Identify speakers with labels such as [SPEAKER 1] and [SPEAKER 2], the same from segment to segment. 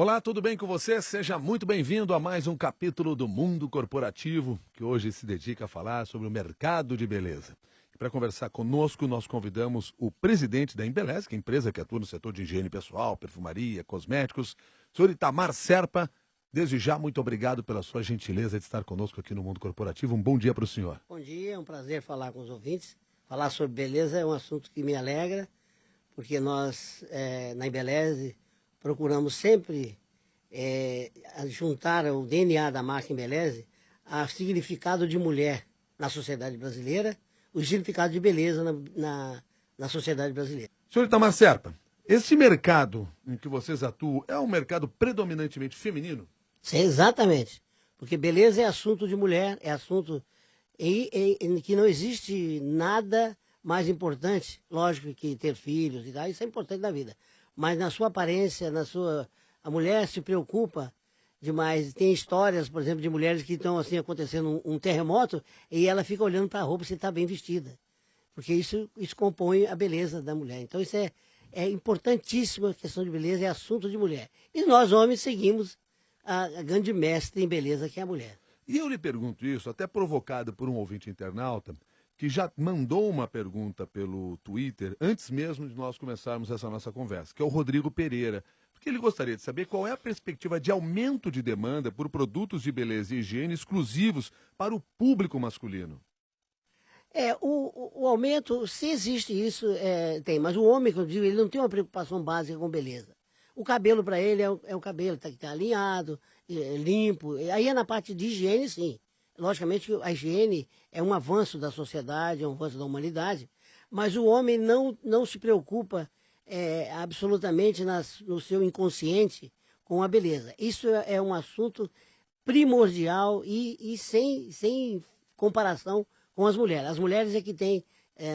[SPEAKER 1] Olá, tudo bem com você? Seja muito bem-vindo a mais um capítulo do Mundo Corporativo, que hoje se dedica a falar sobre o mercado de beleza. E para conversar conosco, nós convidamos o presidente da Embeleze, que é a empresa que atua no setor de higiene pessoal, perfumaria, cosméticos, o senhor Itamar Serpa. Desde já, muito obrigado pela sua gentileza de estar conosco aqui no Mundo Corporativo. Um bom dia para o senhor.
[SPEAKER 2] Bom dia, é um prazer falar com os ouvintes. Falar sobre beleza é um assunto que me alegra, porque nós, na Embeleze, procuramos sempre juntar o DNA da marca Embeleze ao significado de mulher na sociedade brasileira, o significado de beleza na sociedade brasileira.
[SPEAKER 1] Senhor Itamar Serpa, esse mercado em que vocês atuam é um mercado predominantemente feminino?
[SPEAKER 2] Sim, exatamente, porque beleza é assunto de mulher, é assunto em que não existe nada mais importante, lógico que ter filhos e tal, isso é importante na vida, mas na sua aparência, a mulher se preocupa demais. Tem histórias, por exemplo, de mulheres que estão assim acontecendo um terremoto e ela fica olhando para a roupa se está bem vestida, porque isso compõe a beleza da mulher. Então isso é importantíssimo, a questão de beleza é assunto de mulher. E nós homens seguimos a grande mestre em beleza que é a mulher.
[SPEAKER 1] E eu lhe pergunto isso, até provocado por um ouvinte internauta, que já mandou uma pergunta pelo Twitter, antes mesmo de nós começarmos essa nossa conversa, que é o Rodrigo Pereira, porque ele gostaria de saber qual é a perspectiva de aumento de demanda por produtos de beleza e higiene exclusivos para o público masculino.
[SPEAKER 2] O aumento, se existe isso, tem, mas o homem, que eu digo, ele não tem uma preocupação básica com beleza. O cabelo para ele é o cabelo, tem que estar alinhado, limpo. Aí é na parte de higiene, sim. Logicamente a higiene é um avanço da sociedade, é um avanço da humanidade, mas o homem não se preocupa absolutamente no seu inconsciente com a beleza. Isso é um assunto primordial e sem comparação com as mulheres. As mulheres é que têm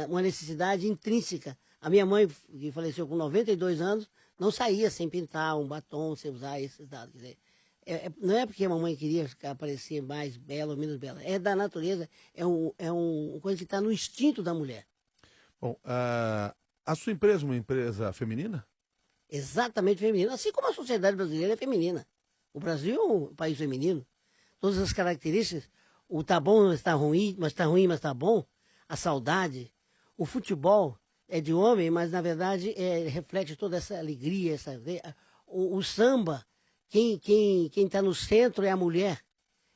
[SPEAKER 2] uma necessidade intrínseca. A minha mãe, que faleceu com 92 anos, não saía sem pintar um batom, sem usar esses dados. Quer dizer, não é porque a mamãe queria parecer mais bela ou menos bela. É da natureza, uma coisa que está no instinto da mulher.
[SPEAKER 1] Bom, a sua empresa é uma empresa feminina?
[SPEAKER 2] Exatamente feminina. Assim como a sociedade brasileira é feminina. O Brasil é um país feminino. Todas as características, o tá bom, mas tá ruim, mas tá ruim, mas tá bom. A saudade, o futebol é de homem, mas na verdade reflete toda essa alegria, o samba, quem está no centro é a mulher.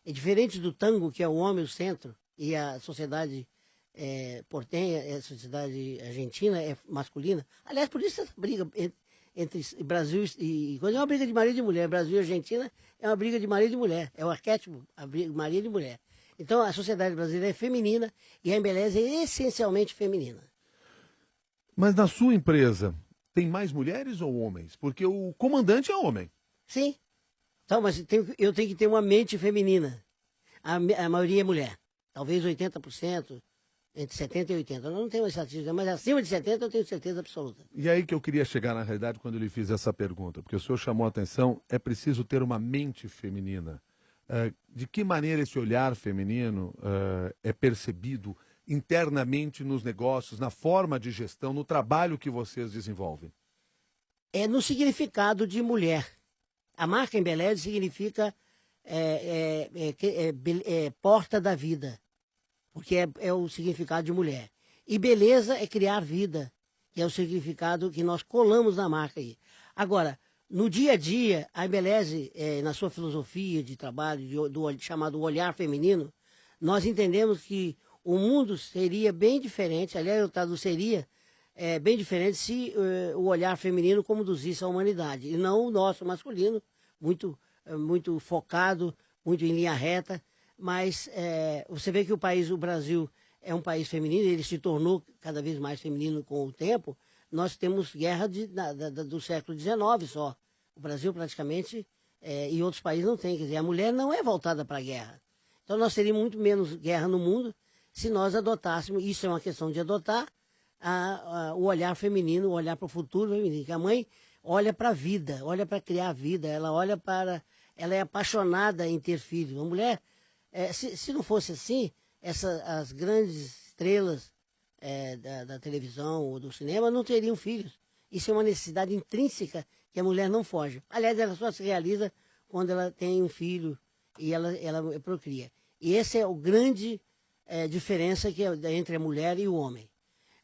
[SPEAKER 2] É diferente do tango, que é o homem o centro, e a sociedade portenha, a sociedade argentina é masculina. Aliás, por isso essa briga entre Brasil e coisa é uma briga de marido e mulher. Brasil e Argentina é uma briga de marido e mulher. É o arquétipo, a briga de marido e mulher. Então a sociedade brasileira é feminina e a Embeleze é essencialmente feminina.
[SPEAKER 1] Mas na sua empresa, tem mais mulheres ou homens? Porque o comandante é homem.
[SPEAKER 2] Sim. Então, mas eu tenho que ter uma mente feminina. A maioria é mulher. Talvez 80%, entre 70% e 80%. Eu não tenho uma estatística, mas acima de 70% eu tenho certeza absoluta.
[SPEAKER 1] E aí que eu queria chegar na realidade quando eu lhe fiz essa pergunta, porque o senhor chamou a atenção, é preciso ter uma mente feminina. De que maneira esse olhar feminino é percebido internamente nos negócios, na forma de gestão, no trabalho que vocês desenvolvem?
[SPEAKER 2] É no significado de mulher. A marca Embeleze significa porta da vida, porque é o significado de mulher. E beleza é criar vida, que é o significado que nós colamos na marca aí. Agora, no dia a dia, a Embeleze, na sua filosofia de trabalho, chamado olhar feminino, nós entendemos que o mundo seria bem diferente, aliás, eu traduziria bem diferente se o olhar feminino conduzisse a humanidade, e não o nosso masculino, muito focado, muito em linha reta, mas você vê que o Brasil é um país feminino, ele se tornou cada vez mais feminino com o tempo. Nós temos guerra do século XIX só. O Brasil praticamente, e outros países não tem, quer dizer, a mulher não é voltada para a guerra. Então nós teríamos muito menos guerra no mundo se nós adotássemos, isso é uma questão de adotar, o olhar feminino, o olhar para o futuro feminino, que a mãe olha para a vida, olha para criar a vida, ela é apaixonada em ter filhos. A mulher, se não fosse assim, as grandes estrelas da televisão ou do cinema não teriam filhos. Isso é uma necessidade intrínseca que a mulher não foge. Aliás, ela só se realiza quando ela tem um filho e ela procria. E essa é a grande diferença entre a mulher e o homem.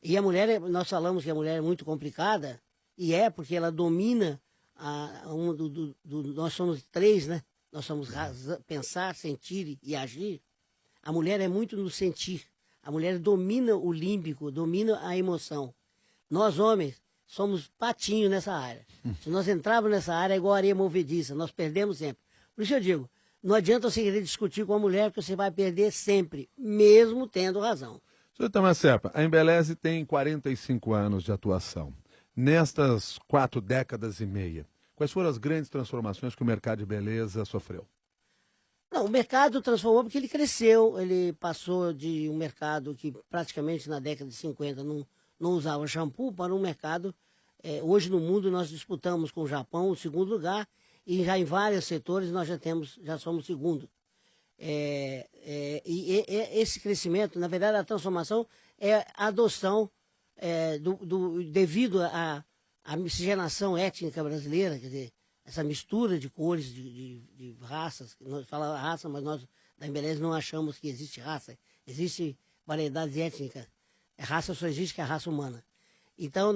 [SPEAKER 2] E a mulher, nós falamos que a mulher é muito complicada, e é porque ela domina, nós somos três, né? Nós somos pensar, sentir e agir. A mulher é muito no sentir. A mulher domina o límbico, domina a emoção. Nós, homens, somos patinhos nessa área. Se nós entrarmos nessa área, é igual areia movediça, nós perdemos sempre. Por isso eu digo, não adianta você querer discutir com a mulher, porque você vai perder sempre, mesmo tendo razão.
[SPEAKER 1] Senhor Tamansepa, a Embeleze tem 45 anos de atuação. Nestas 4 décadas e meia, quais foram as grandes transformações que o mercado de beleza sofreu?
[SPEAKER 2] Não, o mercado transformou porque ele cresceu, ele passou de um mercado que praticamente na década de 50 não usava shampoo para um mercado, hoje no mundo nós disputamos com o Japão o segundo lugar e já em vários setores nós já somos segundo. Esse crescimento, na verdade, a transformação é a adoção devido à miscigenação étnica brasileira, quer dizer, essa mistura de cores, de raças. Nós falamos raça, mas nós da Embeleze não achamos que existe raça. Existe variedades étnicas. Raça só existe que a raça humana. Então,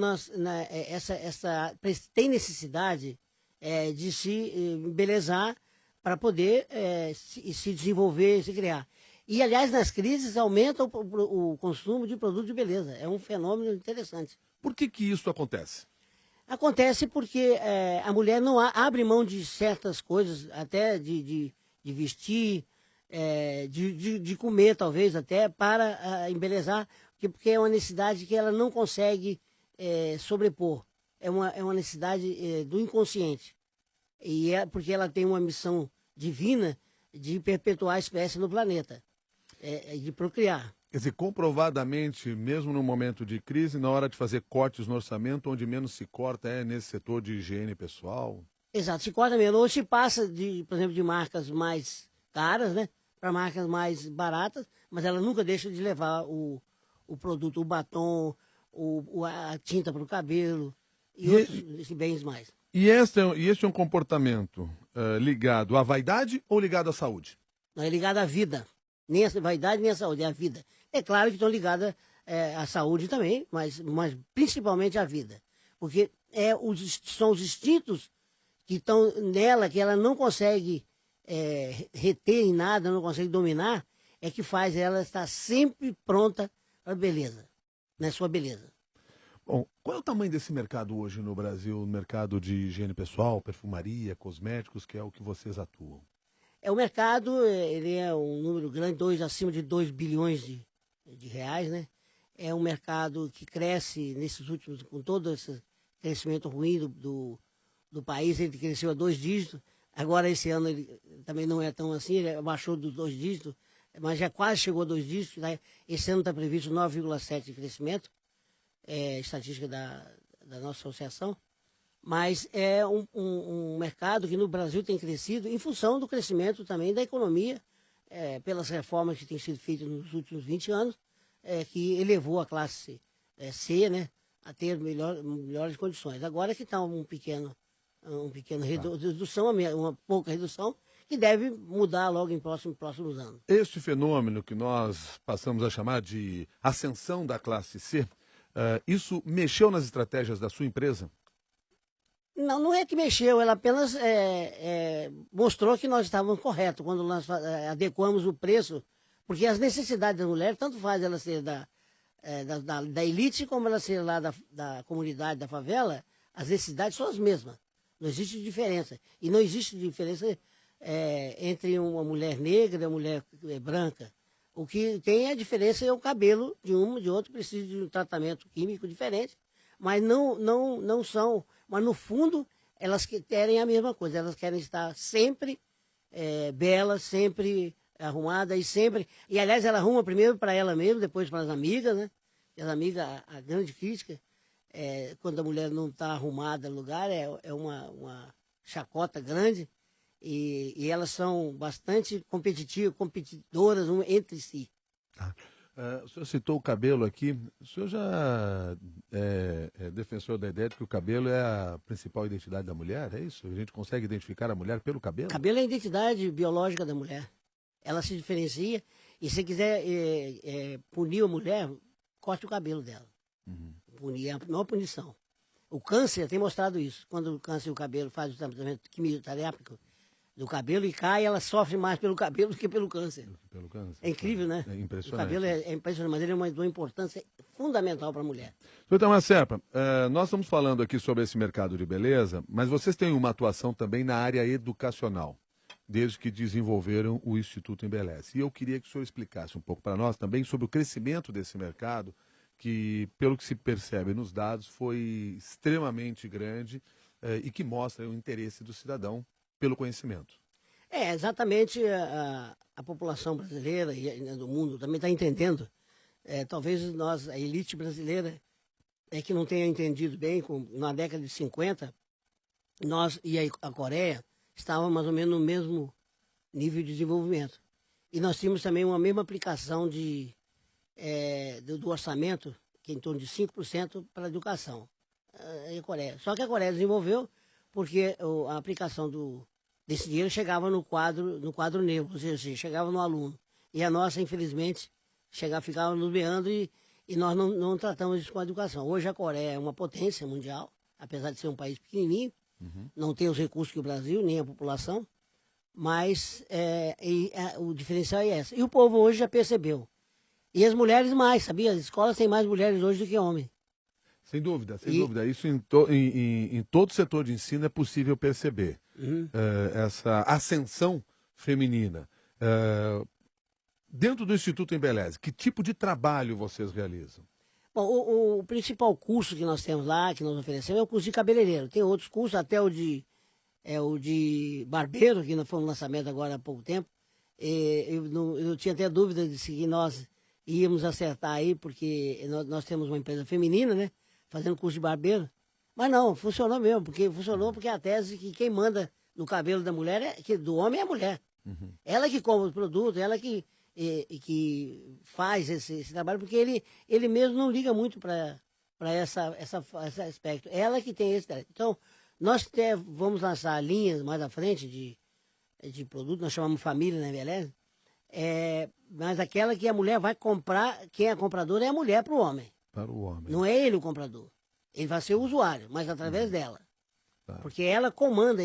[SPEAKER 2] tem necessidade de se embelezar para poder se desenvolver, se criar. E, aliás, nas crises aumenta o consumo de produtos de beleza. É um fenômeno interessante.
[SPEAKER 1] Por que isso acontece?
[SPEAKER 2] Acontece porque a mulher não abre mão de certas coisas, até de vestir, de comer, talvez, até, para embelezar, porque é uma necessidade que ela não consegue sobrepor. É uma necessidade do inconsciente. E porque ela tem uma missão divina de perpetuar a espécie no planeta, de procriar.
[SPEAKER 1] Quer dizer, comprovadamente, mesmo no momento de crise, na hora de fazer cortes no orçamento, onde menos se corta é nesse setor de higiene pessoal?
[SPEAKER 2] Exato, se corta menos. Ou se passa, por exemplo, de marcas mais caras, né, para marcas mais baratas, mas ela nunca deixa de levar o produto, o batom, a tinta para o cabelo e outros bens mais.
[SPEAKER 1] E este é um comportamento ligado à vaidade ou ligado à saúde?
[SPEAKER 2] Não é ligado à vida. Nem a vaidade, nem a saúde, é a vida. É claro que estão ligadas à saúde também, mas principalmente à vida. Porque são os instintos que estão nela, que ela não consegue reter em nada, não consegue dominar, é que faz ela estar sempre pronta para a beleza, na sua beleza.
[SPEAKER 1] Bom, qual é o tamanho desse mercado hoje no Brasil, no mercado de higiene pessoal, perfumaria, cosméticos, que é o que vocês atuam?
[SPEAKER 2] O mercado, ele é um número grande, acima de 2 bilhões de reais, né? É um mercado que cresce nesses últimos, com todo esse crescimento ruim do país, ele cresceu a 2 dígitos. Agora, esse ano, ele também não é tão assim, ele baixou dos 2 dígitos, mas já quase chegou a 2 dígitos. Né? Esse ano está previsto 9,7% de crescimento, estatística da nossa associação. Mas é um mercado que no Brasil tem crescido em função do crescimento também da economia, pelas reformas que têm sido feitas nos últimos 20 anos, que elevou a classe C, né, a ter melhores condições. Agora que está uma pequena redução, uma pouca redução, que deve mudar logo em próximos anos.
[SPEAKER 1] Este fenômeno que nós passamos a chamar de ascensão da classe C, isso mexeu nas estratégias da sua empresa?
[SPEAKER 2] Não é que mexeu, ela apenas mostrou que nós estávamos corretos quando nós adequamos o preço, porque as necessidades da mulher, tanto faz ela ser da elite como ela ser lá da comunidade, da favela, as necessidades são as mesmas. Não existe diferença. E não existe diferença entre uma mulher negra e uma mulher branca. O que tem a diferença é o cabelo de um e de outro, precisa de um tratamento químico diferente, mas não são. Mas, no fundo, elas querem a mesma coisa. Elas querem estar sempre belas, sempre arrumadas e sempre... E, aliás, ela arruma primeiro para ela mesma, depois para as amigas, né? E as amigas, a grande crítica, quando a mulher não está arrumada no lugar, é uma chacota grande. E elas são bastante competidoras entre si.
[SPEAKER 1] O senhor citou o cabelo aqui. O senhor já é defensor da ideia de que o cabelo é a principal identidade da mulher? É isso? A gente consegue identificar a mulher pelo cabelo?
[SPEAKER 2] Cabelo é a identidade biológica da mulher. Ela se diferencia. E se quiser punir a mulher, corte o cabelo dela. Punir é a maior punição. O câncer tem mostrado isso. Quando o câncer e o cabelo faz o tratamento quimioterápico do cabelo e cai, ela sofre mais pelo cabelo do que pelo câncer.
[SPEAKER 1] Pelo câncer.
[SPEAKER 2] É incrível, né?
[SPEAKER 1] É impressionante.
[SPEAKER 2] O cabelo é impressionante, mas ele é de uma importância fundamental para a mulher.
[SPEAKER 1] Doutor Itamar Serpa, nós estamos falando aqui sobre esse mercado de beleza, mas vocês têm uma atuação também na área educacional, desde que desenvolveram o Instituto Embeleze. E eu queria que o senhor explicasse um pouco para nós também sobre o crescimento desse mercado, que, pelo que se percebe nos dados, foi extremamente grande e que mostra o interesse do cidadão pelo conhecimento.
[SPEAKER 2] Exatamente a população brasileira e do mundo também está entendendo. Talvez nós, a elite brasileira, que não tenha entendido bem, na década de 50, nós e a Coreia estavam mais ou menos no mesmo nível de desenvolvimento. E nós tínhamos também uma mesma aplicação do orçamento, que é em torno de 5% para a educação. A Coreia. Só que a Coreia desenvolveu porque a aplicação desse dinheiro chegava no quadro negro, ou seja, chegava no aluno. E a nossa, infelizmente, ficava no meandro e nós não tratamos isso com a educação. Hoje a Coreia é uma potência mundial, apesar de ser um país pequenininho, não tem os recursos que o Brasil, nem a população, mas o diferencial é esse. E o povo hoje já percebeu. E as mulheres mais, sabia? As escolas têm mais mulheres hoje do que homens.
[SPEAKER 1] Sem dúvida, sem dúvida. Isso em todo setor de ensino é possível perceber. Essa ascensão feminina. Dentro do Instituto Embeleze, que tipo de trabalho vocês realizam?
[SPEAKER 2] Bom, o principal curso que nós temos lá, que nós oferecemos, é o curso de cabeleireiro. Tem outros cursos, até o de barbeiro, que foi um lançamento agora há pouco tempo. Eu tinha até dúvida de se nós íamos acertar aí, porque nós temos uma empresa feminina, né? Fazendo curso de barbeiro. Mas não, funcionou mesmo, porque a tese que quem manda no cabelo da mulher, do homem é a mulher. Ela que compra os produtos, ela que faz esse trabalho, porque ele mesmo não liga muito para esse aspecto. Ela que tem esse. Então, nós vamos lançar linhas mais à frente de produto, nós chamamos família na Embeleze, mas aquela que a mulher vai comprar, quem é comprador é a mulher para o homem.
[SPEAKER 1] Para o homem.
[SPEAKER 2] Não é ele o comprador. Ele vai ser o usuário, mas através dela.
[SPEAKER 1] Tá.
[SPEAKER 2] Porque ela comanda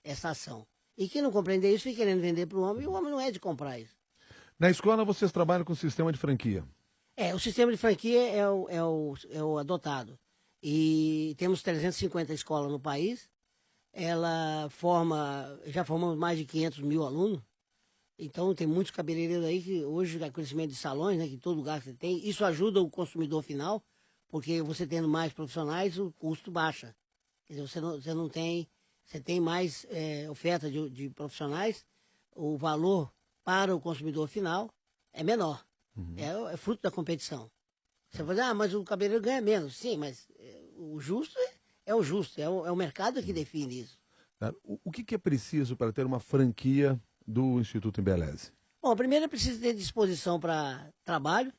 [SPEAKER 2] essa ação. E quem não compreender isso fica querendo vender para o homem, e o homem não é de comprar isso.
[SPEAKER 1] Na escola vocês trabalham com o sistema de franquia?
[SPEAKER 2] O sistema de franquia é o adotado. E temos 350 escolas no país. Já formamos mais de 500 mil alunos. Então tem muitos cabeleireiros aí que hoje há crescimento de salões, né, que em todo lugar que você tem. Isso ajuda o consumidor final, porque você tendo mais profissionais, o custo baixa. Quer dizer, você tem mais oferta de profissionais, o valor para o consumidor final é menor. É fruto da competição. Você vai dizer, mas o cabeleireiro ganha menos. Sim, mas o justo é o justo, é o mercado que define isso.
[SPEAKER 1] O que é preciso para ter uma franquia do Instituto Embeleze?
[SPEAKER 2] Bom, primeiro é preciso ter disposição para trabalho,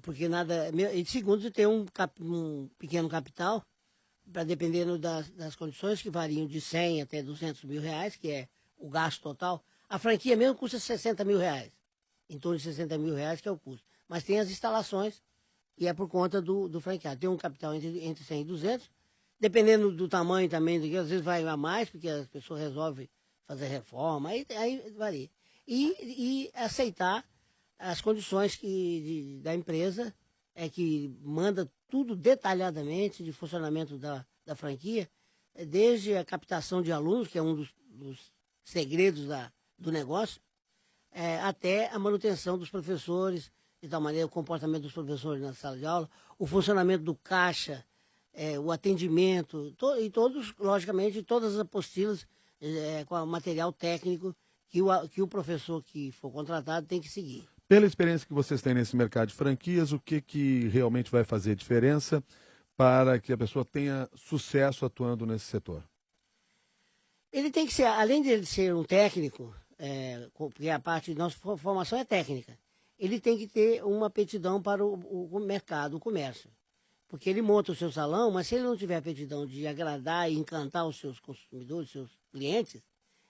[SPEAKER 2] porque nada. E segundo, ter um pequeno capital, para dependendo das condições, que variam de 100 até 200 mil reais, que é o gasto total. A franquia mesmo custa 60 mil reais, em torno de 60 mil reais, que é o custo. Mas tem as instalações, e é por conta do franqueado. Tem um capital entre 100 e 200, dependendo do tamanho também, às vezes vai a mais, porque as pessoas resolvem fazer reforma, aí varia. E aceitar as condições da empresa, que manda tudo detalhadamente de funcionamento da franquia, desde a captação de alunos, que é um dos segredos do negócio, até a manutenção dos professores, de tal maneira o comportamento dos professores na sala de aula, o funcionamento do caixa, o atendimento, e todos, logicamente, todas as apostilas com o material técnico que o professor que for contratado tem que seguir.
[SPEAKER 1] Pela experiência que vocês têm nesse mercado de franquias, o que realmente vai fazer diferença para que a pessoa tenha sucesso atuando nesse setor?
[SPEAKER 2] Ele tem que ser, além de ele ser um técnico, porque a parte de nossa formação é técnica, ele tem que ter uma aptidão para o mercado, o comércio. Porque ele monta o seu salão, mas se ele não tiver aptidão de agradar e encantar os seus consumidores, os seus clientes,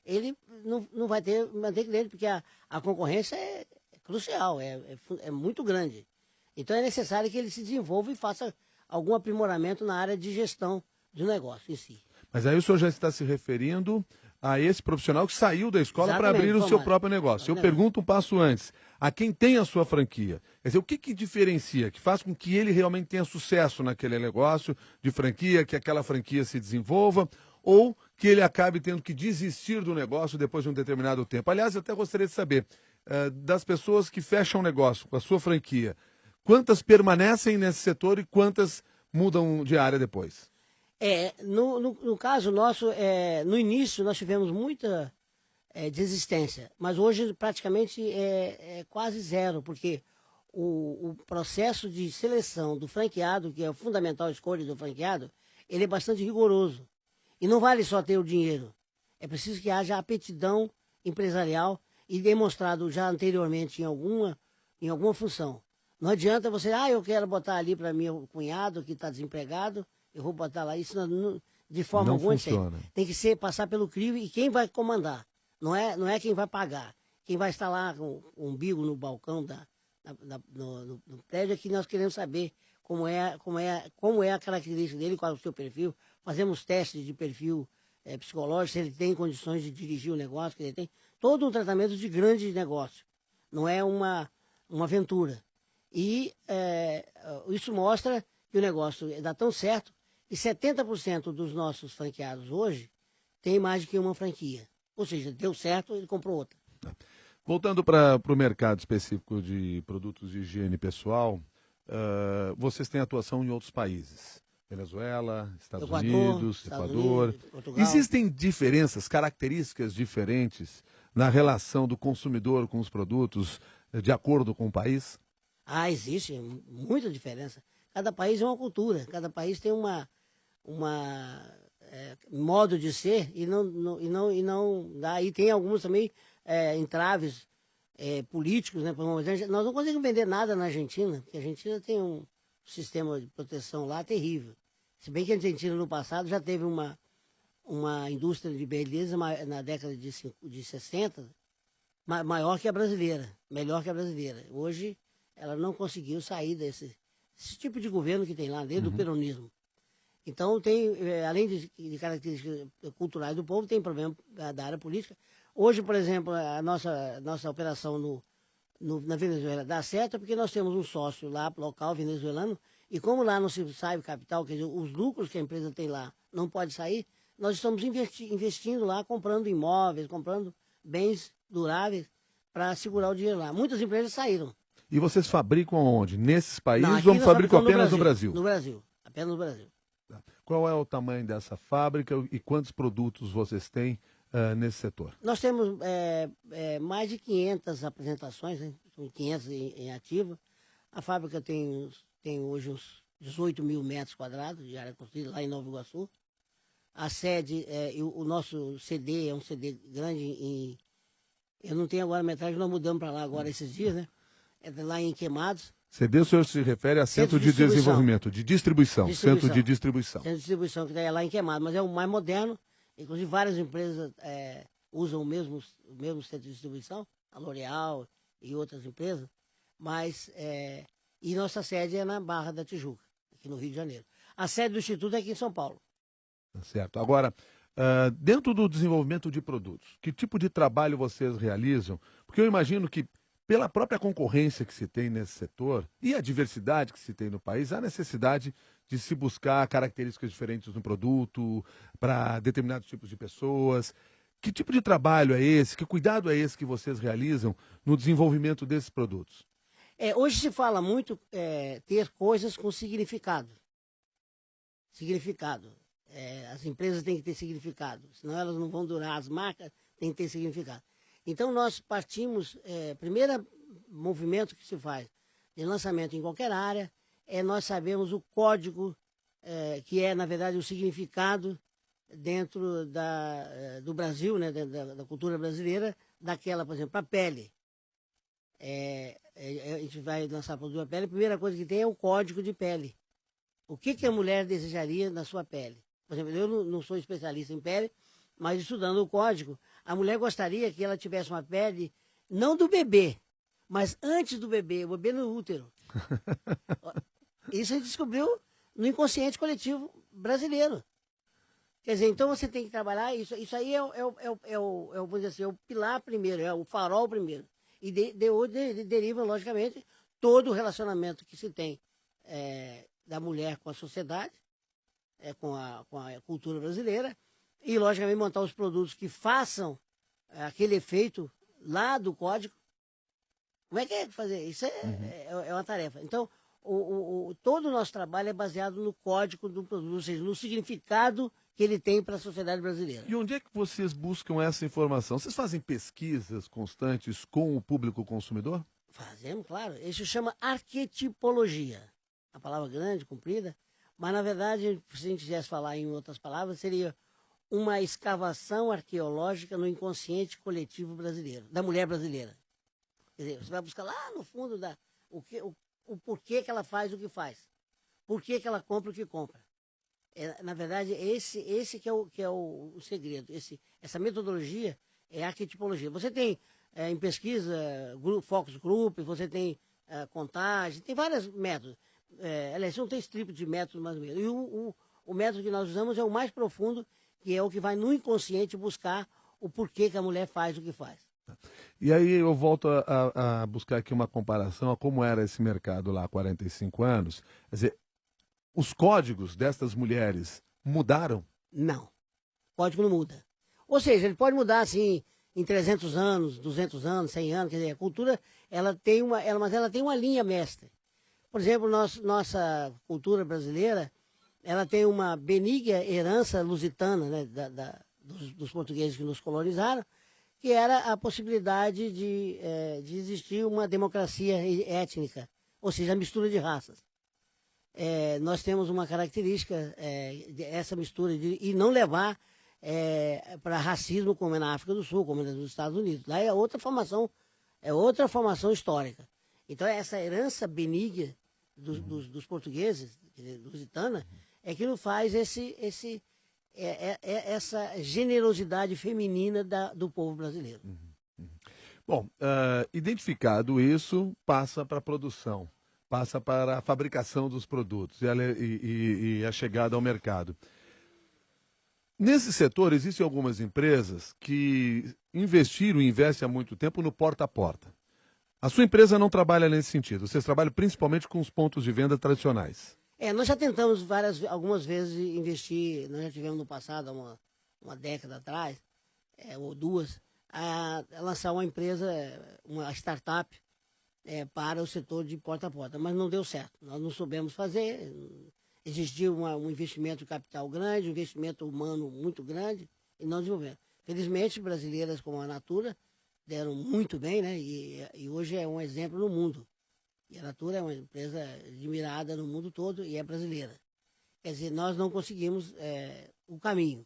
[SPEAKER 2] ele não vai ter cliente, porque a concorrência é crucial, é muito grande. Então é necessário que ele se desenvolva e faça algum aprimoramento na área de gestão do negócio em si.
[SPEAKER 1] Mas aí o senhor já está se referindo a esse profissional que saiu da escola para abrir o seu próprio negócio. Eu pergunto um passo antes, a quem tem a sua franquia. Quer dizer, o que diferencia, que faz com que ele realmente tenha sucesso naquele negócio de franquia, que aquela franquia se desenvolva, ou que ele acabe tendo que desistir do negócio depois de um determinado tempo? Aliás, eu até gostaria de saber, das pessoas que fecham o negócio com a sua franquia, quantas permanecem nesse setor e quantas mudam de área depois?
[SPEAKER 2] No caso nosso, no início nós tivemos muita desistência, mas hoje praticamente é quase zero, porque o processo de seleção do franqueado, que é o fundamental a escolha do franqueado, ele é bastante rigoroso. E não vale só ter o dinheiro, é preciso que haja aptidão empresarial e demonstrado já anteriormente em alguma função. Não adianta você, eu quero botar ali para meu cunhado que está desempregado, eu vou botar lá, isso de forma alguma tem que passar pelo crivo, e quem vai comandar, não é quem vai pagar. Quem vai estar lá com o umbigo no balcão no prédio é que nós queremos saber como é a característica dele, qual é o seu perfil. Fazemos testes de perfil psicológico, se ele tem condições de dirigir o negócio, que ele tem. Todo um tratamento de grande negócio, não é uma aventura. E isso mostra que o negócio dá tão certo que 70% dos nossos franqueados hoje tem mais de que uma franquia. Ou seja, deu certo, ele comprou outra.
[SPEAKER 1] Voltando para o mercado específico de produtos de higiene pessoal, vocês têm atuação em outros países. Venezuela, Estados Unidos, Equador.
[SPEAKER 2] Portugal.
[SPEAKER 1] Existem diferenças, características diferentes na relação do consumidor com os produtos de acordo com o país?
[SPEAKER 2] Existe muita diferença. Cada país é uma cultura, cada país tem uma modo de ser e aí tem alguns também entraves políticos, né? Nós não conseguimos vender nada na Argentina, porque a Argentina tem um sistema de proteção lá terrível. Se bem que a Argentina no passado já teve uma indústria de beleza na década de 60 maior que a brasileira, melhor que a brasileira. Hoje ela não conseguiu sair desse tipo de governo que tem lá, desde o peronismo. Então, além de características culturais do povo, tem problema da área política. Hoje, por exemplo, a nossa operação na Venezuela dá certo porque nós temos um sócio lá, local, venezuelano, e como lá não se sai o capital, quer dizer, os lucros que a empresa tem lá não pode sair, nós estamos investindo lá, comprando imóveis, comprando bens duráveis para segurar o dinheiro lá. Muitas empresas saíram.
[SPEAKER 1] E vocês fabricam onde? Nesses países ou fabricam apenas no Brasil?
[SPEAKER 2] No Brasil, apenas no Brasil.
[SPEAKER 1] Qual é o tamanho dessa fábrica e quantos produtos vocês têm nesse setor?
[SPEAKER 2] Nós temos mais de 500 apresentações, né? São 500 em ativa. A fábrica tem hoje uns 18 mil metros quadrados de área construída lá em Nova Iguaçu. A sede, o nosso CD é um CD grande eu não tenho agora a metragem, nós mudamos para lá agora esses dias, né? É lá em Queimados.
[SPEAKER 1] CD, o senhor se refere a Centro de Desenvolvimento, de distribuição. Centro de distribuição.
[SPEAKER 2] Centro de distribuição, que daí é lá em Queimados, mas é o mais moderno. Inclusive, várias empresas usam o mesmo centro de distribuição, a L'Oréal e outras empresas, e nossa sede é na Barra da Tijuca, aqui no Rio de Janeiro. A sede do Instituto é aqui em São Paulo.
[SPEAKER 1] Certo. Agora, dentro do desenvolvimento de produtos, que tipo de trabalho vocês realizam? Porque eu imagino que, pela própria concorrência que se tem nesse setor e a diversidade que se tem no país, há necessidade de se buscar características diferentes no produto para determinados tipos de pessoas. Que tipo de trabalho é esse? Que cuidado é esse que vocês realizam no desenvolvimento desses produtos?
[SPEAKER 2] Hoje se fala muito ter coisas com significado. Significado. As empresas têm que ter significado, senão elas não vão durar. As marcas têm que ter significado. Então, nós partimos, primeiro movimento que se faz de lançamento em qualquer área, nós sabemos o código, que é, na verdade, o significado dentro do Brasil, né, da cultura brasileira, daquela, por exemplo, a pele. a gente vai lançar produto da pele, a primeira coisa que tem é o código de pele. O que a mulher desejaria na sua pele? Por exemplo, eu não sou especialista em pele, mas estudando o código, a mulher gostaria que ela tivesse uma pele, não do bebê, mas antes do bebê, o bebê no útero. Isso a gente descobriu no inconsciente coletivo brasileiro. Quer dizer, então você tem que trabalhar isso. Isso aí vamos dizer assim, é o pilar primeiro, é o farol primeiro. E deriva, logicamente, todo o relacionamento que se tem da mulher com a sociedade, com a cultura brasileira, e, logicamente, montar os produtos que façam aquele efeito lá do código. Como é que é fazer? Isso é uma tarefa. Então, todo o nosso trabalho é baseado no código do produto, ou seja, no significado que ele tem para a sociedade brasileira.
[SPEAKER 1] E onde é que vocês buscam essa informação? Vocês fazem pesquisas constantes com o público consumidor?
[SPEAKER 2] Fazemos, claro. Isso chama arquetipologia. A palavra grande, comprida, mas, na verdade, se a gente quisesse falar em outras palavras, seria uma escavação arqueológica no inconsciente coletivo brasileiro, da mulher brasileira. Quer dizer, você vai buscar lá no fundo o porquê que ela faz o que faz. Por que ela compra o que compra. Na verdade, esse que é o segredo. Essa metodologia é a arquetipologia. Você tem, em pesquisa, focus group, você tem contagem, tem vários métodos. Aliás, não tem esse tipo de método mais ou menos. E o método que nós usamos é o mais profundo, que é o que vai no inconsciente buscar o porquê que a mulher faz o que faz.
[SPEAKER 1] E aí eu volto a buscar aqui uma comparação a como era esse mercado lá há 45 anos. Quer dizer, os códigos destas mulheres mudaram?
[SPEAKER 2] Não. O código não muda. Ou seja, ele pode mudar assim em 300 anos, 200 anos, 100 anos. Quer dizer, a cultura mas ela tem uma linha mestra. Por exemplo, nossa cultura brasileira, ela tem uma benigna herança lusitana, né, dos portugueses que nos colonizaram, que era a possibilidade de existir uma democracia étnica, ou seja, a mistura de raças. Nós temos uma característica essa mistura e não levar para racismo como é na África do Sul, como é nos Estados Unidos. Lá é outra formação histórica. Então essa herança benigna dos portugueses, lusitana, é que nos faz essa generosidade feminina do povo brasileiro.
[SPEAKER 1] Bom, identificado isso, passa para a produção, passa para a fabricação dos produtos e a chegada ao mercado. Nesse setor, existem algumas empresas que investiram e investem há muito tempo no porta a porta. A sua empresa não trabalha nesse sentido, vocês trabalham principalmente com os pontos de venda tradicionais.
[SPEAKER 2] Nós já tentamos algumas vezes investir, nós já tivemos no passado, uma década atrás, ou duas, a lançar uma empresa, uma startup, para o setor de porta a porta, mas não deu certo. Nós não soubemos fazer, existia um investimento de capital grande, um investimento humano muito grande, e não desenvolvemos. Felizmente, brasileiras como a Natura deram muito bem, né? E hoje é um exemplo no mundo. E a Natura é uma empresa admirada no mundo todo e é brasileira. Quer dizer, nós não conseguimos o caminho.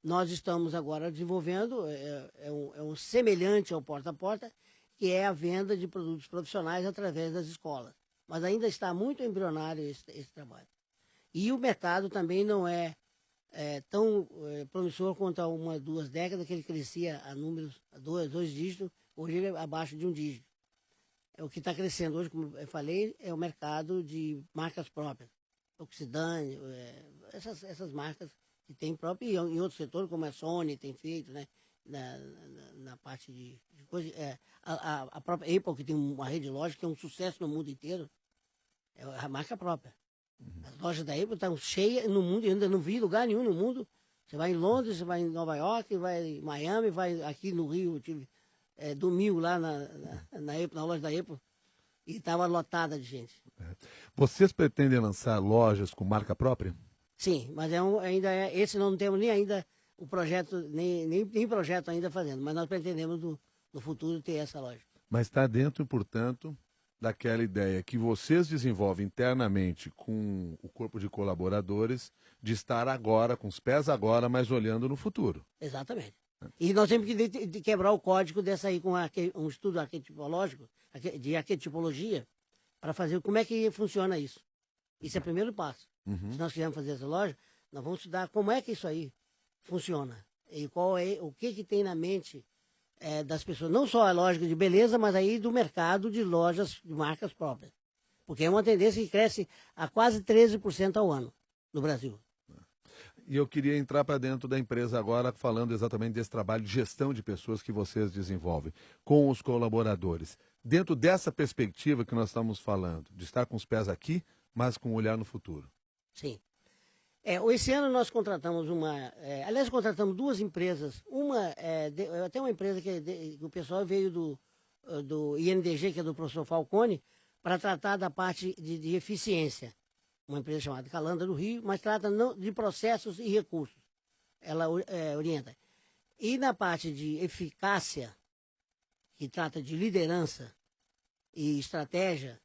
[SPEAKER 2] Nós estamos agora desenvolvendo um semelhante ao porta a porta, que é a venda de produtos profissionais através das escolas. Mas ainda está muito embrionário esse trabalho. E o mercado também não é tão promissor quanto há 2 décadas, que ele crescia a números, a dois dígitos, hoje ele é abaixo de 1 dígito. O que está crescendo hoje, como eu falei, é o mercado de marcas próprias. Oxidane, essas marcas que tem próprio, e em outros setores, como a Sony tem feito, né? Na parte de coisa. A própria Apple, que tem uma rede de lojas que é um sucesso no mundo inteiro, é a marca própria. As lojas da Apple estão cheias no mundo, eu ainda não vi lugar nenhum no mundo. Você vai em Londres, você vai em Nova York, vai em Miami, vai aqui no Rio, eu tive domingo lá na loja da Apple, e estava lotada de gente.
[SPEAKER 1] Vocês pretendem lançar lojas com marca própria?
[SPEAKER 2] Sim, mas esse não temos nem ainda o projeto, nem projeto ainda fazendo, mas nós pretendemos no futuro ter essa loja.
[SPEAKER 1] Mas está dentro, portanto, daquela ideia que vocês desenvolvem internamente com o corpo de colaboradores, de estar agora, com os pés agora, mas olhando no futuro.
[SPEAKER 2] Exatamente. E nós temos que quebrar o código dessa aí com um estudo arquetipológico, de arquetipologia, para fazer como é que funciona isso. Isso é o primeiro passo. Se nós quisermos fazer essa loja, nós vamos estudar como é que isso aí funciona. E o que tem na mente das pessoas. Não só a lógica de beleza, mas aí do mercado de lojas, de marcas próprias. Porque é uma tendência que cresce a quase 13% ao ano no Brasil.
[SPEAKER 1] E eu queria entrar para dentro da empresa agora, falando exatamente desse trabalho de gestão de pessoas que vocês desenvolvem com os colaboradores. Dentro dessa perspectiva que nós estamos falando, de estar com os pés aqui, mas com um olhar no futuro.
[SPEAKER 2] Sim. Esse ano nós contratamos aliás, contratamos duas empresas. Até uma empresa que o pessoal veio do INDG, que é do professor Falcone, para tratar da parte de eficiência. Uma empresa chamada Calanda do Rio, mas trata não de processos e recursos. Ela orienta. E na parte de eficácia, que trata de liderança e estratégia,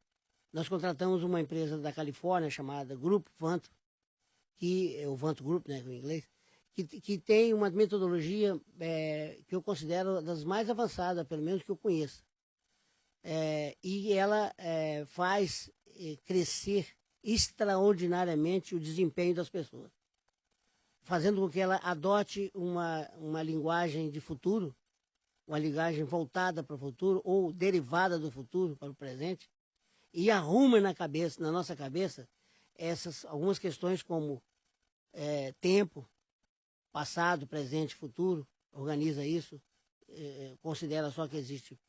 [SPEAKER 2] nós contratamos uma empresa da Califórnia chamada Grupo Vanto, que é o Vanto Group, né, em inglês, que tem uma metodologia que eu considero das mais avançadas, pelo menos que eu conheço. E ela faz crescer extraordinariamente o desempenho das pessoas, fazendo com que ela adote uma linguagem de futuro, uma linguagem voltada para o futuro ou derivada do futuro para o presente, e arruma na nossa cabeça, algumas questões como tempo, passado, presente, futuro, organiza isso, considera só que existe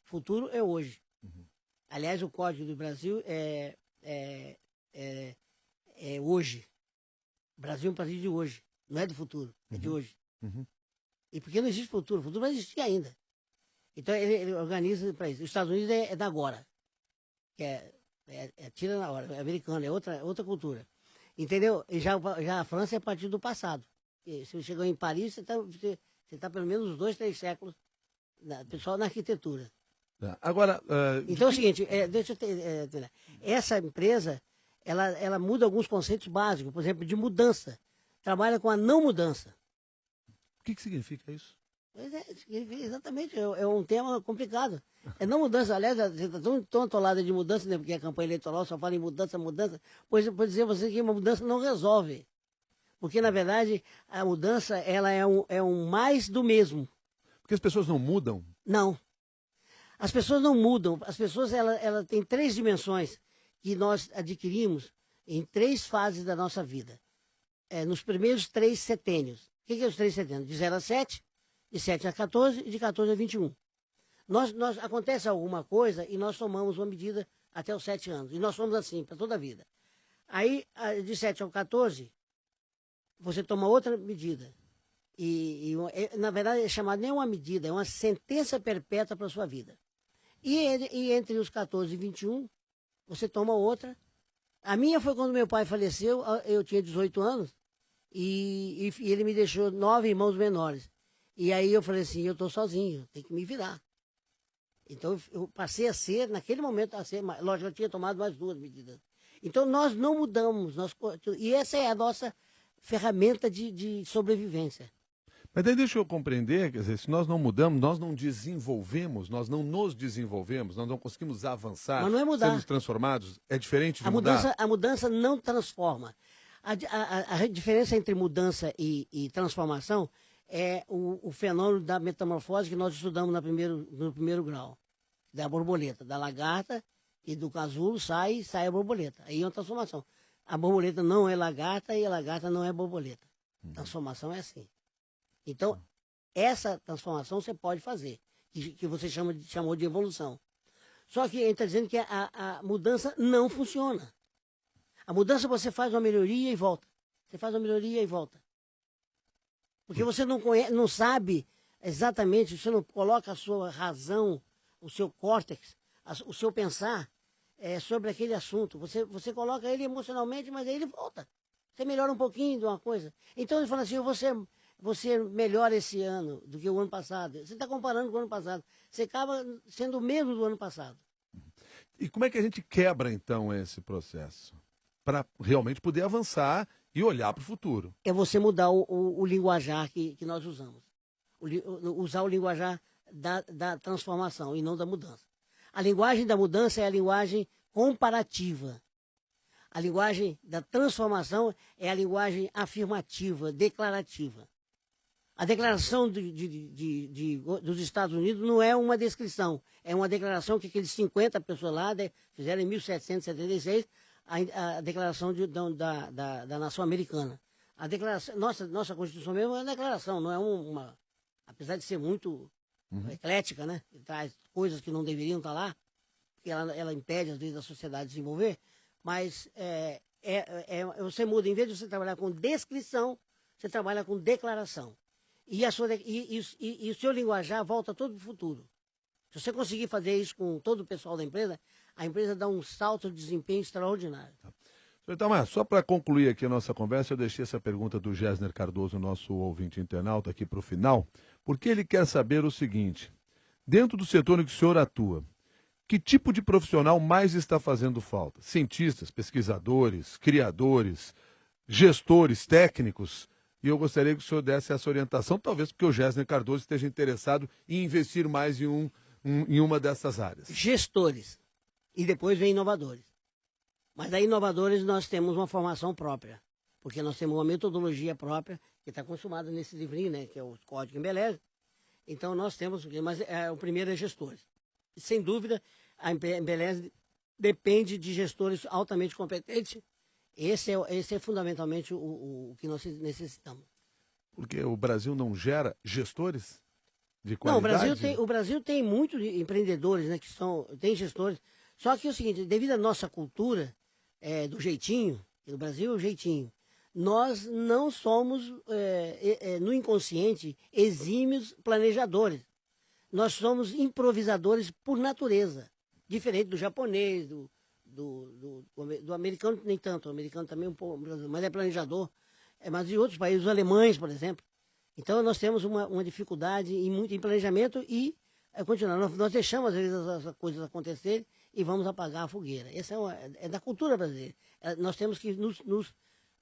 [SPEAKER 2] futuro é hoje. Aliás, o Código do Brasil é hoje. O Brasil é um país de hoje, não é do futuro, é de hoje. E porque não existe futuro, o futuro vai existir ainda. Então ele organiza para isso. Os Estados Unidos é da agora, que tira na hora, é americano, é outra cultura. Entendeu? E já a França é a partir do passado. E se você chegou em Paris, você tá pelo menos uns 2, 3 séculos, pessoal na arquitetura.
[SPEAKER 1] Agora,
[SPEAKER 2] então é o seguinte, deixa eu essa empresa, ela muda alguns conceitos básicos, por exemplo, de mudança. Trabalha com a não mudança.
[SPEAKER 1] O que significa isso?
[SPEAKER 2] Exatamente, é um tema complicado. É não mudança, aliás, você está tão atolada de mudança, né, porque a campanha eleitoral só fala em mudança, pois eu vou dizer a você que uma mudança não resolve. Porque, na verdade, a mudança ela é um mais do mesmo.
[SPEAKER 1] Porque as pessoas não mudam?
[SPEAKER 2] Não. As pessoas não mudam. As pessoas ela tem 3 dimensões que nós adquirimos em 3 fases da nossa vida. Nos primeiros 3 setênios. O que é os 3 setênios? De 0 a 7, de 7 a 14 e de 14 a 21. Acontece alguma coisa e nós tomamos uma medida até os 7 anos. E nós somos assim para toda a vida. Aí, de 7 ao 14, você toma outra medida. Na verdade, é chamado nem uma medida, é uma sentença perpétua para a sua vida. E entre os 14 e 21, você toma outra. A minha foi quando meu pai faleceu, eu tinha 18 anos, e ele me deixou 9 irmãos menores. E aí eu falei assim, eu estou sozinho, tenho que me virar. Então eu passei a ser, naquele momento, lógico, eu tinha tomado mais 2 medidas. Então nós não mudamos, e essa é a nossa ferramenta de sobrevivência.
[SPEAKER 1] Mas daí deixa eu compreender, quer dizer, se nós não mudamos, nós não desenvolvemos, nós não nos desenvolvemos, nós não conseguimos avançar,
[SPEAKER 2] mas não é mudar.
[SPEAKER 1] Sermos transformados, é diferente de mudar?
[SPEAKER 2] A mudança não transforma. A diferença entre mudança e transformação é o fenômeno da metamorfose que nós estudamos no primeiro grau, da borboleta, da lagarta e do casulo sai a borboleta. Aí é uma transformação. A borboleta não é lagarta e a lagarta não é borboleta. Transformação é assim. Então, essa transformação você pode fazer, que você chamou de evolução. Só que ele está dizendo que a mudança não funciona. A mudança você faz uma melhoria e volta. Você faz uma melhoria e volta. Porque você não sabe exatamente, você não coloca a sua razão, o seu córtex, o seu pensar sobre aquele assunto. Você coloca ele emocionalmente, mas aí ele volta. Você melhora um pouquinho de uma coisa. Então ele fala assim, você melhora esse ano do que o ano passado. Você está comparando com o ano passado. Você acaba sendo o mesmo do ano passado.
[SPEAKER 1] E como é que a gente quebra, então, esse processo? Para realmente poder avançar e olhar para o futuro.
[SPEAKER 2] É você mudar o linguajar que nós usamos. Usar o linguajar da transformação e não da mudança. A linguagem da mudança é a linguagem comparativa. A linguagem da transformação é a linguagem afirmativa, declarativa. A declaração dos Estados Unidos não é uma descrição, é uma declaração que aqueles 50 pessoas lá fizeram em 1776, a declaração da nação americana. A declaração, nossa Constituição mesmo é uma declaração, não é uma... Apesar de ser muito eclética, né? Traz coisas que não deveriam estar lá, porque ela impede, às vezes, a sociedade de desenvolver, mas você muda, em vez de você trabalhar com descrição, você trabalha com declaração. E o seu linguajar volta todo para o futuro. Se você conseguir fazer isso com todo o pessoal da empresa, a empresa dá um salto de desempenho extraordinário.
[SPEAKER 1] Senhor Itamar, só para concluir aqui a nossa conversa, eu deixei essa pergunta do Gessner Cardoso, nosso ouvinte internauta, aqui para o final, porque ele quer saber o seguinte: dentro do setor em que o senhor atua, que tipo de profissional mais está fazendo falta? Cientistas, pesquisadores, criadores, gestores, técnicos? E eu gostaria que o senhor desse essa orientação, talvez porque o Gessner Cardoso esteja interessado em investir mais em uma dessas áreas.
[SPEAKER 2] Gestores. E depois vem inovadores. Mas aí, inovadores, nós temos uma formação própria, porque nós temos uma metodologia própria, que está consumada nesse livrinho, né, que é o Código Embeleze. Então, nós temos, mas o primeiro é gestores. E, sem dúvida, a Embeleze depende de gestores altamente competentes. Esse é fundamentalmente o que nós necessitamos.
[SPEAKER 1] Porque o Brasil não gera gestores de
[SPEAKER 2] Não,
[SPEAKER 1] qualidade?
[SPEAKER 2] o Brasil tem muitos empreendedores, né, tem gestores. Só que é o seguinte, devido à nossa cultura, do jeitinho, no Brasil é o jeitinho, nós não somos, no inconsciente, exímios planejadores. Nós somos improvisadores por natureza, diferente do japonês, do americano, nem tanto, o americano também um pouco, mas é planejador, mas de outros países, os alemães, por exemplo. Então nós temos uma dificuldade em planejamento e continuar. Nós deixamos às vezes as coisas acontecerem e vamos apagar a fogueira. Essa é da cultura brasileira. Nós temos que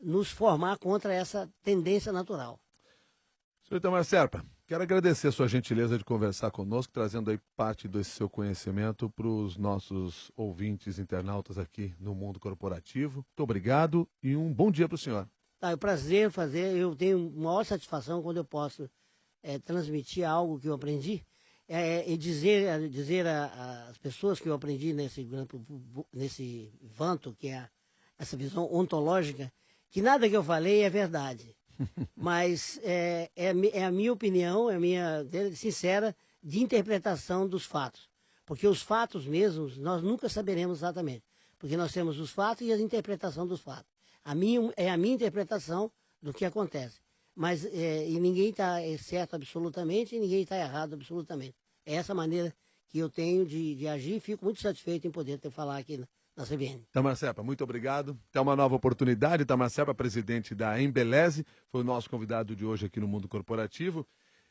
[SPEAKER 2] nos formar contra essa tendência natural.
[SPEAKER 1] Senhor Itamar Serpa, quero agradecer a sua gentileza de conversar conosco, trazendo aí parte desse seu conhecimento para os nossos ouvintes internautas aqui no Mundo Corporativo. Muito obrigado e um bom dia para o senhor.
[SPEAKER 2] É um prazer fazer, eu tenho maior satisfação quando eu posso transmitir algo que eu aprendi e dizer às pessoas que eu aprendi nesse vanto, que é essa visão ontológica, que nada que eu falei é verdade. Mas é a minha opinião, é a minha sincera de interpretação dos fatos. Porque os fatos mesmos, nós nunca saberemos exatamente. Porque nós temos os fatos e a interpretação dos fatos. É a minha interpretação do que acontece. Mas e ninguém está certo absolutamente e ninguém está errado absolutamente. É essa maneira que eu tenho de agir e fico muito satisfeito em poder falar aqui na CBN.
[SPEAKER 1] Itamar Serpa, muito obrigado. Até uma nova oportunidade. Itamar Serpa, presidente da Embeleze, foi o nosso convidado de hoje aqui no Mundo Corporativo.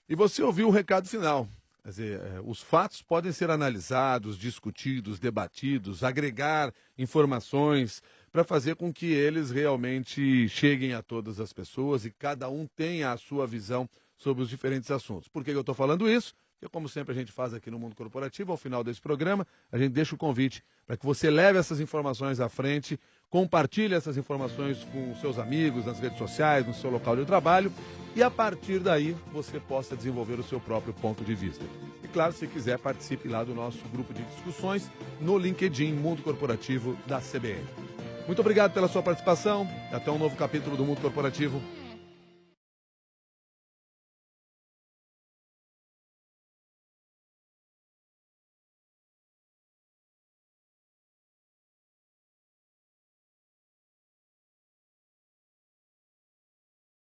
[SPEAKER 1] E você ouviu o recado final. Quer dizer, os fatos podem ser analisados, discutidos, debatidos, agregar informações para fazer com que eles realmente cheguem a todas as pessoas e cada um tenha a sua visão sobre os diferentes assuntos. Por que eu estou falando isso? Porque, como sempre a gente faz aqui no Mundo Corporativo, ao final desse programa, a gente deixa o convite para que você leve essas informações à frente, compartilhe essas informações com seus amigos, nas redes sociais, no seu local de trabalho, e a partir daí você possa desenvolver o seu próprio ponto de vista. E claro, se quiser, participe lá do nosso grupo de discussões no LinkedIn Mundo Corporativo da CBN. Muito obrigado pela sua participação. Até um novo capítulo do Mundo Corporativo.